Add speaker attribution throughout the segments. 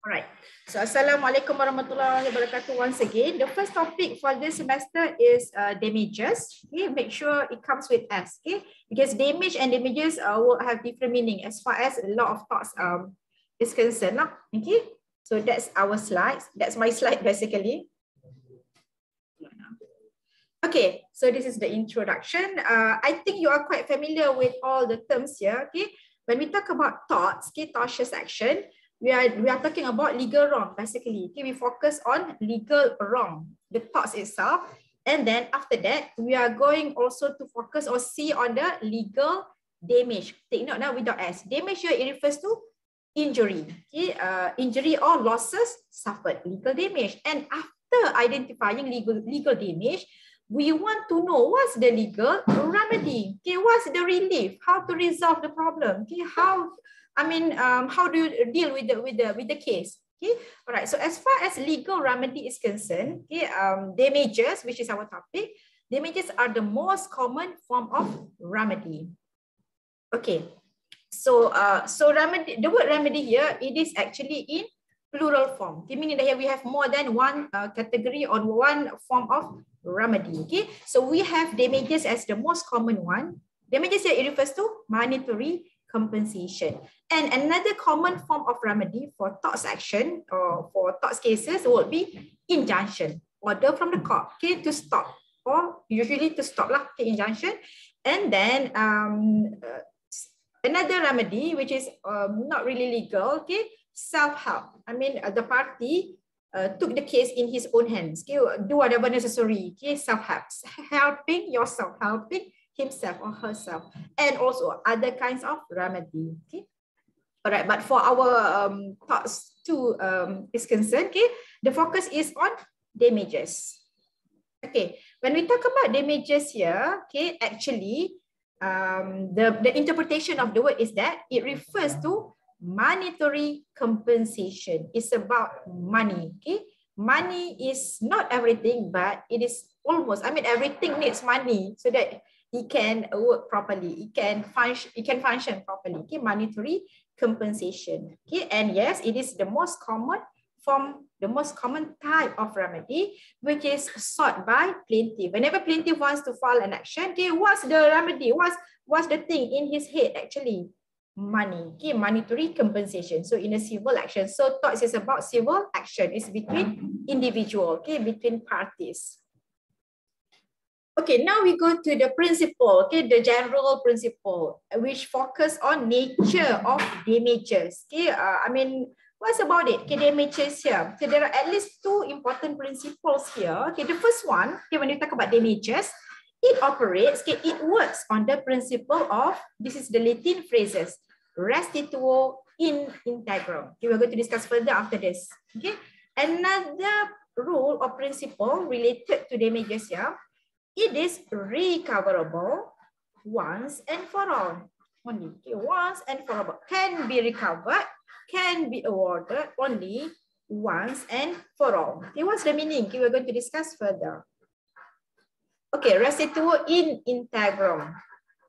Speaker 1: Alright, so Assalamualaikum warahmatullahi wabarakatuh once again. The first topic for this semester is damages. Okay, make sure it comes with S, okay? Because damage and damages will have different meaning as far as a lot of thoughts is concerned. Okay, so that's our slides. That's my slide basically. Okay, so this is the introduction. I think you are quite familiar with all the terms here. Okay, when we talk about torts, okay, tortious action, we are talking about legal wrong basically. Okay, we focus on legal wrong, the torts itself, and then after that we are going also to focus or see on the legal damage. Take note now without S. Damage here it refers to injury. Okay, injury or losses suffered, legal damage. And after identifying legal damage, we want to know what's the legal remedy. Okay, what's the relief? How to resolve the problem? Okay, how do you deal with the case? Okay, all right. So as far as legal remedy is concerned, okay, damages, which is our topic, damages are the most common form of remedy. Okay, so remedy. The word remedy here, it is actually in plural form, okay, meaning that here we have more than one category or one form of remedy. Okay, so we have damages as the most common one. Damages here it refers to monetary compensation. And another common form of remedy for torts action or for torts cases would be injunction, order from the court, okay, to stop, or usually to stop lah, okay, injunction. And then another remedy which is not really legal, okay, self-help. I mean, the party took the case in his own hands. Okay, do whatever necessary. Okay, self-help, helping yourself, helping himself or herself, and also other kinds of remedy. Okay, all right. But for our thoughts to is concerned, okay, the focus is on damages. Okay, when we talk about damages here, okay, actually, the interpretation of the word is that it refers to monetary compensation. It's about money. Okay, money is not everything, but it is almost. I mean, everything needs money so that it can work properly. It can function properly. Okay, monetary compensation. Okay, and yes, it is the most common form, the most common type of remedy, which is sought by plaintiff. Whenever plaintiff wants to file an action, okay, what's the remedy? What's the thing in his head actually? Money, okay, monetary compensation. So in a civil action, so torts is about civil action. It's between individual, okay, between parties. Okay, now we go to the principle, okay, the general principle, which focus on nature of damages. Okay, what's about it? Okay, damages here. So there are at least two important principles here. Okay, the first one, okay, when you talk about damages, it operates, okay, it works on the principle of, this is the Latin phrases, restituo in integrum. Okay, we're going to discuss further after this. Okay, another rule or principle related to damages here, it is recoverable once and for all. Only, okay, once and for all. Can be recovered, can be awarded only once and for all. Okay, what's the meaning? Okay, we're going to discuss further. Okay, restituo in integrum.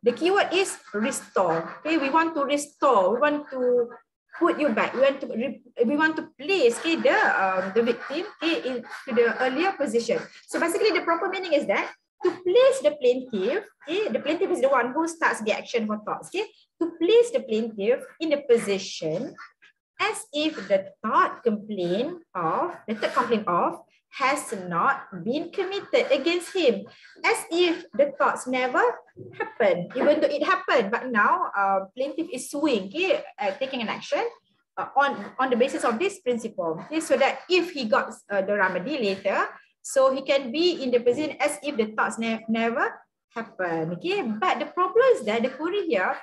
Speaker 1: The keyword is restore. Okay, we want to restore. We want to put you back. We want to place, okay, the victim, okay, into the earlier position. So basically, the proper meaning is that to place the plaintiff, okay, the plaintiff is the one who starts the action for torts. Okay, to place the plaintiff in the position as if the third complaint of has not been committed against him, as if the torts never happened, even though it happened. But now, plaintiff is suing, okay, taking an action on the basis of this principle, okay, so that if he got the remedy later, so he can be in the position as if the torts never happened. Okay, but the problem is that the query here,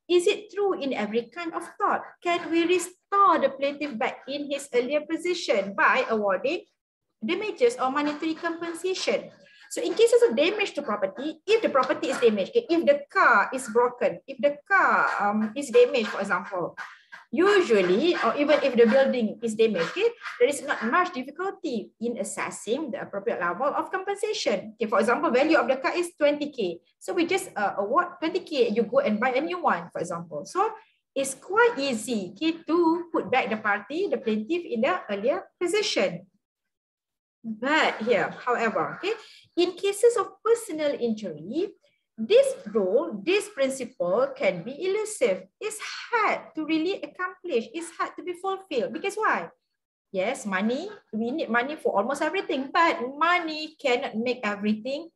Speaker 1: is it true in every kind of tort? Can we restore the plaintiff back in his earlier position by awarding damages or monetary compensation? So in cases of damage to property, if the property is damaged, okay, if the car is broken, if the car is damaged, for example, usually, or even if the building is damaged, okay, there is not much difficulty in assessing the appropriate level of compensation. Okay, for example, value of the car is 20K. So we just award 20K, you go and buy a new one, for example. So it's quite easy, okay, to put back the party, the plaintiff, in the earlier position. But here, however, okay, in cases of personal injury, this rule, this principle can be elusive. It's hard to really accomplish. It's hard to be fulfilled. Because why? Yes, money, we need money for almost everything, but money cannot make everything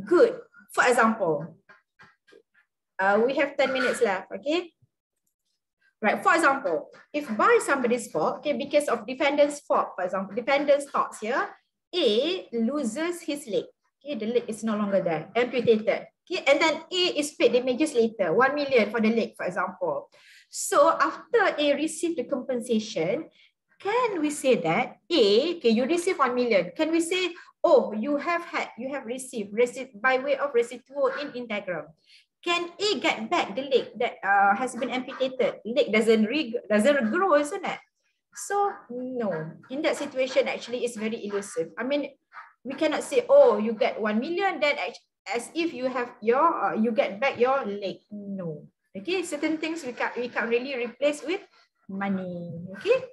Speaker 1: good. For example, we have 10 minutes left, okay? Right, for example, if by somebody's fault, okay, because of defendant's fault, for example, defendant's thoughts here, A loses his leg, okay, the leg is no longer there, amputated, okay, and then A is paid damages later, 1 million for the leg, for example. So after A received the compensation, can we say that A, okay, you receive 1 million, can we say, oh, you have received by way of residual in integrum? Can A get back the leg that has been amputated? Leg doesn't grow, isn't it? So no, in that situation, actually, it's very elusive. I mean, we cannot say, oh, you get 1 million, then as if you have your you get back your leg. No. Okay, certain things we can't really replace with money. Okay.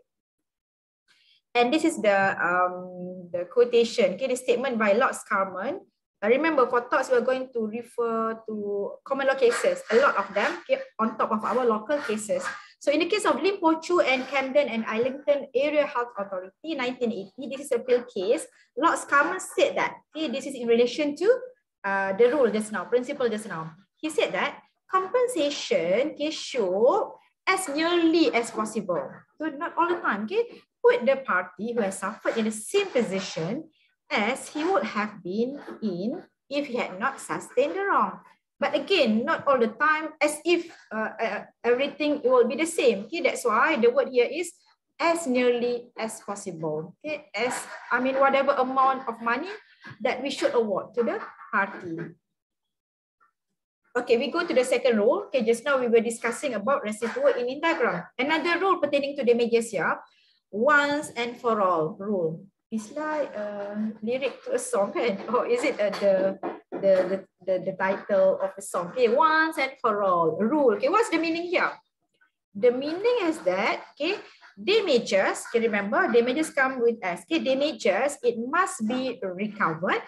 Speaker 1: And this is the quotation, okay, the statement by Lord Scarman. Remember, for torts, we are going to refer to common law cases, a lot of them, okay, on top of our local cases. So in the case of Lim Po Chu and Camden and Islington Area Health Authority, 1980, this is a appeal case. Lord Scarman said that, okay, this is in relation to the rule just now, principle just now. He said that compensation, okay, should as nearly as possible. So not all the time, okay, put the party who has suffered in the same position as he would have been in if he had not sustained the wrong. But again, not all the time, as if everything will be the same. Okay, that's why the word here is as nearly as possible. Okay, whatever amount of money that we should award to the party. Okay, we go to the second rule. Okay, just now we were discussing about residual in integrum. Another rule pertaining to damages here, once and for all rule. It's like a lyric to a song, kan? Or is it the title of a song? Okay, once and for all rule. Okay, what's the meaning here? The meaning is that, okay, damages, okay, remember, damages come with S. Okay, damages, it must be recovered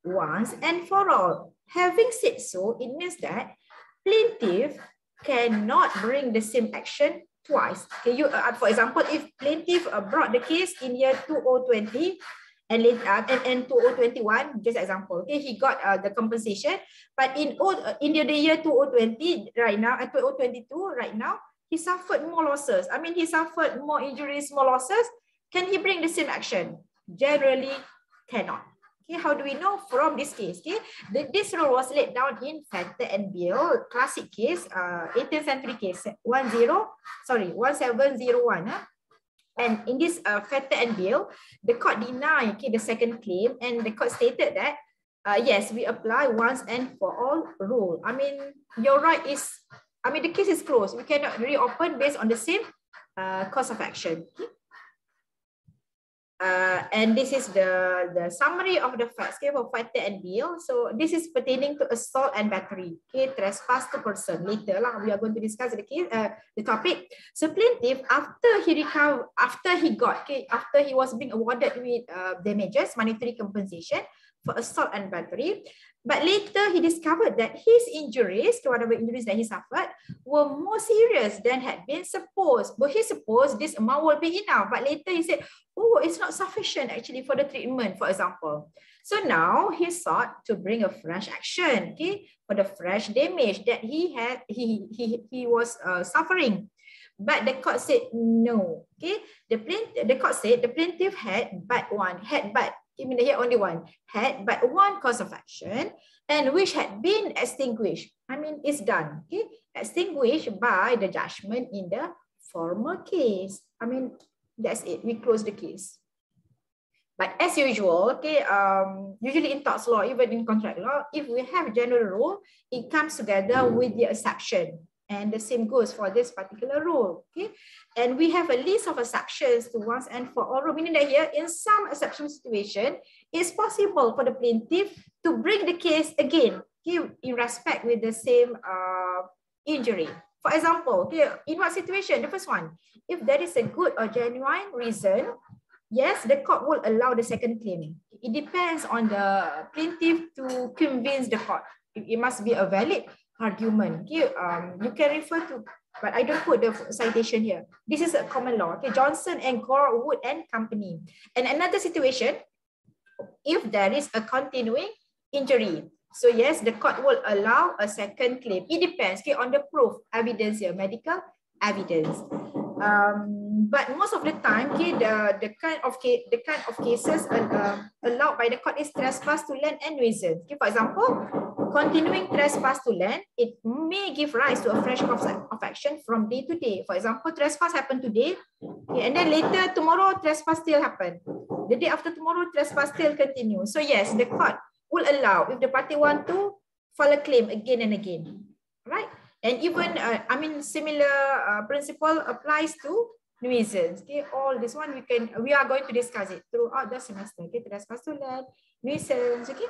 Speaker 1: once and for all. Having said so, it means that plaintiff cannot bring the same action twice. Okay, for example, if plaintiff brought the case in year 2020 and 2021, just example, okay, he got the compensation, but in the year 2020 right now, 2022 right now, he suffered more losses. I mean, he suffered more injuries, more losses. Can he bring the same action? Generally, cannot. Okay, how do we know from this case? Okay, this rule was laid down in Fetter and Beale, classic case, 18th century case, 1701. And in this Fetter and Beale, the court denied, okay, the second claim, and the court stated that yes, we apply once and for all rule. I mean, your right is, I mean, the case is closed. We cannot reopen based on the same cause of action. Okay? And this is the summary of the facts, okay, for Fetter and Beale. So this is pertaining to assault and battery, okay, trespass to person. Later lah, we are going to discuss the case, the topic. So plaintiff, after he was being awarded with damages, monetary compensation for assault and battery, but later he discovered that his injuries, whatever injuries that he suffered, were more serious than had been supposed. But he supposed this amount will be enough, but later he said, oh, it's not sufficient actually for the treatment, for example. So now he sought to bring a fresh action, okay, for the fresh damage that he was suffering. But the court said no. Okay, the court said the plaintiff had but one cause of action, and which had been extinguished. I mean, it's done. Okay, extinguished by the judgment in the former case. I mean, that's it. We close the case. But as usual, okay, usually in torts law, even in contract law, if we have general rule, it comes together with the exception. And the same goes for this particular rule, okay? And we have a list of exceptions to once and for all rule, meaning that here, in some exceptional situation, it's possible for the plaintiff to bring the case again, okay, in respect with the same injury. For example, okay, in what situation? The first one, if there is a good or genuine reason, yes, the court will allow the second claim. It depends on the plaintiff to convince the court. It must be a valid argument. Okay, you can refer to, but I don't put the citation here. This is a common law. Okay, Johnson and Gore, Wood and Company. And another situation, if there is a continuing injury. So yes, the court will allow a second claim. It depends, okay, on the proof, evidence here, medical evidence. But most of the time, okay, the kind of cases allowed by the court is trespass to land and nuisance. Okay, for example, continuing trespass to land, it may give rise to a fresh cause of action from day to day. For example, trespass happened today, okay, and then later tomorrow trespass still happen. The day after tomorrow trespass still continue. So yes, the court will allow if the party want to file a claim again and again, right? And even, similar principle applies to nuisance. Okay, all this one we are going to discuss it throughout the semester. Okay, trespass to land, nuisance. Okay,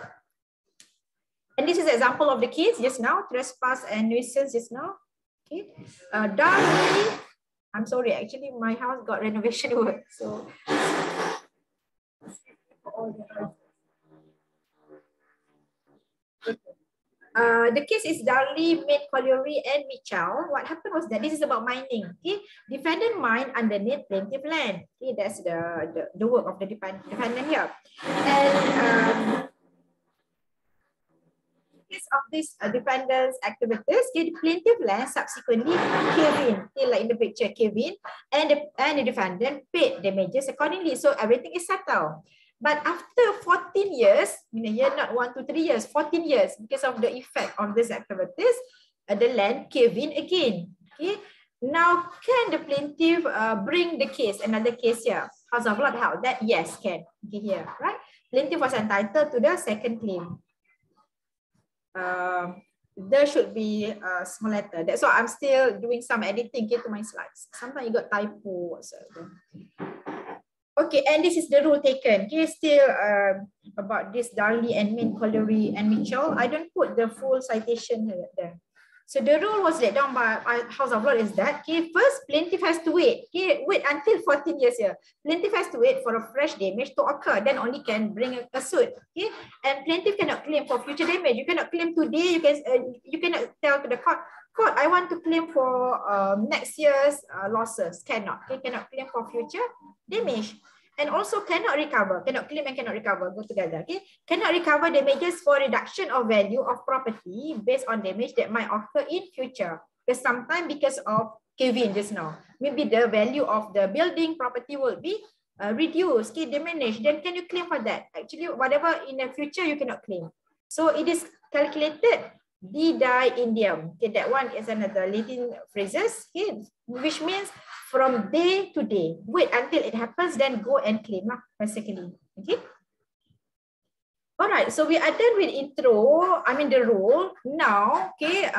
Speaker 1: and this is an example of the case just now, trespass and nuisance just now. Okay, Darby, I'm sorry, actually my house got renovation work, so. The case is Darley, Maid Colliery, and Mitchell. What happened was that this is about mining. Okay, defendant mine underneath plaintiff land. Okay, that's the work of the defendant here. And case of this defendant's activities, okay, the plaintiff land subsequently cave in. Okay, like in the picture, cave in, and the defendant paid damages accordingly. So everything is settled. But after 14 years, not 1 to 3 years, 14 years, because of the effect of these activities, the land cave in again. Okay. Now, can the plaintiff bring the case, another case here? House of Lord held that? Yes, can. Okay, here, right? Plaintiff was entitled to the second claim. There should be a small letter. That's why I'm still doing some editing to my slides. Sometimes you got typo whatsoever. Okay, and this is the rule taken. Okay, still about this Darley and Main Colliery and Mitchell. I don't put the full citation there. So the rule was laid down by House of Lord is that, okay, first plaintiff has to wait. Okay, wait until 14 years here. Plaintiff has to wait for a fresh damage to occur. Then only can bring a suit. Okay, and plaintiff cannot claim for future damage. You cannot claim today. You cannot tell to the court, I want to claim for next year's losses. Cannot. Okay, cannot claim for future damage. And also cannot recover. Cannot claim and cannot recover. Go together. Okay, cannot recover damages for reduction of value of property based on damage that might occur in future. Because sometimes because of caving just now, maybe the value of the building property will be reduced, okay, diminished. Then can you claim for that? Actually, whatever in the future you cannot claim. So it is calculated D die indium. Okay, that one is another Latin phrases, okay, which means from day to day. Wait until it happens, then go and claim, basically. Okay. All right, so we are done with intro, the rule. Now, okay,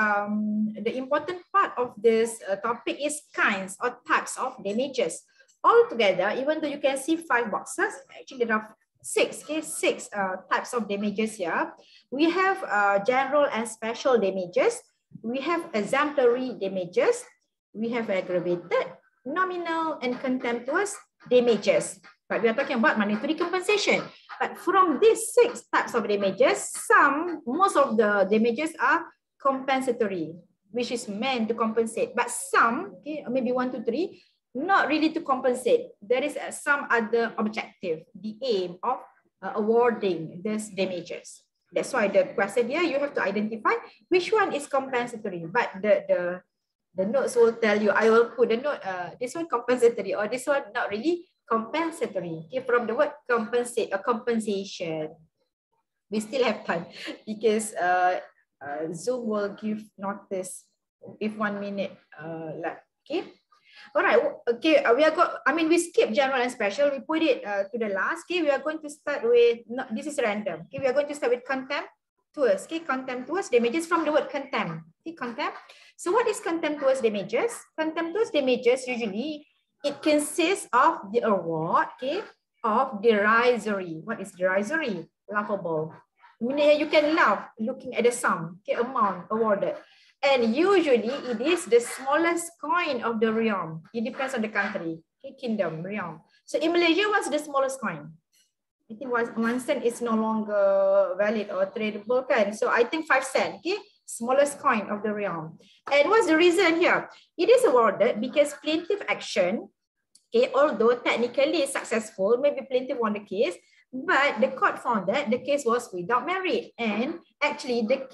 Speaker 1: the important part of this topic is kinds or types of damages. Altogether, even though you can see 5 boxes, actually there are 6, okay, 6 types of damages here. We have general and special damages. We have exemplary damages. We have aggravated, nominal, and contemptuous damages. But we are talking about monetary compensation. But from these 6 types of damages, most of the damages are compensatory, which is meant to compensate. But some, okay, maybe 1 to 3, not really to compensate. There is some other objective, the aim of awarding these damages. That's why the question here, you have to identify which one is compensatory. But the notes will tell you, I will put the note, this one compensatory or this one not really compensatory. Okay, from the word compensate or compensation. We still have time because Zoom will give notice if 1 minute left. Okay. All right. Okay. We skip general and special. We put it to the last. Okay. We are going to start with, this is random. Okay. We are going to start with contemptuous. Okay. Contemptuous damages from the word contempt. Okay. Contempt. So what is contemptuous damages? Contemptuous damages usually, it consists of the award, okay, of derisory. What is derisory? Laughable. You can laugh looking at the sum, okay, amount awarded. And usually it is the smallest coin of the realm. It depends on the country, okay, kingdom, realm. So in Malaysia, what's the smallest coin? I think 1 cent is no longer valid or tradable, kan? So I think 5 cents, okay? Smallest coin of the realm. And what's the reason here? It is awarded because plaintiff action, okay, although technically successful, maybe plaintiff won the case, but the court found that the case was without merit. And actually the